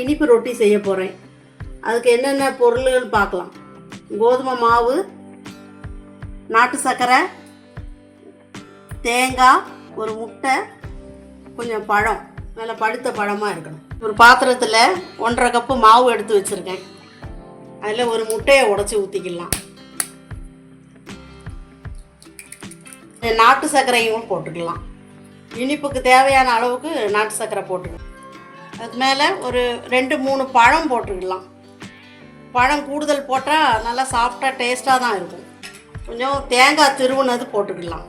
இனிப்பு ரொட்டி செய்ய போகிறேன். அதுக்கு என்னென்ன பொருள்கள் பார்க்கலாம். கோதுமை மாவு, நாட்டு சர்க்கரை, தேங்காய், ஒரு முட்டை, கொஞ்சம் பழம், நல்லா பழுத்த பழமாக இருக்கணும். ஒரு பாத்திரத்தில் 1.5 கப்பு மாவு எடுத்து வச்சுருக்கேன். அதில் ஒரு முட்டையை உடச்சி ஊற்றிக்கலாம். நாட்டு சர்க்கரையும் போட்டுக்கலாம். இனிப்புக்கு தேவையான அளவுக்கு நாட்டு சர்க்கரை போட்டுக்கலாம். அதுக்கு மேலே ஒரு 2-3 பழம் போட்டுக்கலாம். பழம் கூடுதல் போட்டால் நல்லா சாஃப்டாக டேஸ்ட்டாக தான் இருக்கும். கொஞ்சம் தேங்காய் திருவுனது போட்டுக்கலாம்.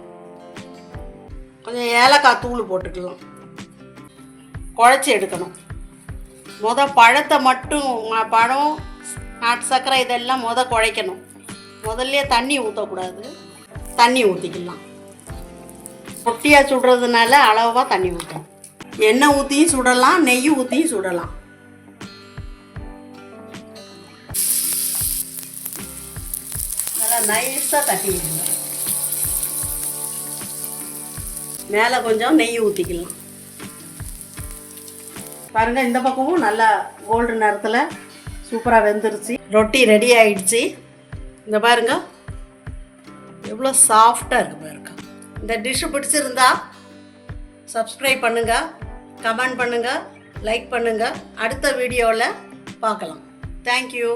கொஞ்சம் ஏலக்காய் தூள் போட்டுக்கலாம். குழச்சி எடுக்கணும். பழத்தை மட்டும் பழம், நாட்டு சர்க்கரை இதெல்லாம் குழைக்கணும். முதல்ல தண்ணி ஊற்றக்கூடாது. தண்ணி ஊற்றிக்கலாம். ரொட்டியாக சுடுறதுனால அளவாக தண்ணி ஊற்றணும். எண்ணெய் ஊற்றியும் சுடலாம், நெய் ஊற்றியும் சுடலாம். நல்லா நைஸாக தட்டிடுங்க. மேலே கொஞ்சம் நெய் ஊற்றிக்கலாம். பாருங்கள், இந்த பக்கமும் நல்லா கோல்டு நேரத்தில் சூப்பராக வெந்துருச்சு. ரொட்டி ரெடி ஆயிடுச்சு. இந்த பாருங்க எவ்வளோ சாஃப்டாக இருக்குது பாருங்க. இந்த டிஷ்ஷு பிடிச்சிருந்தா சப்ஸ்கிரைப் பண்ணுங்கள், கமெண்ட் பண்ணுங்கள், லைக் பண்ணுங்கள். அடுத்த வீடியோவில் பார்க்கலாம். தேங்க்யூ.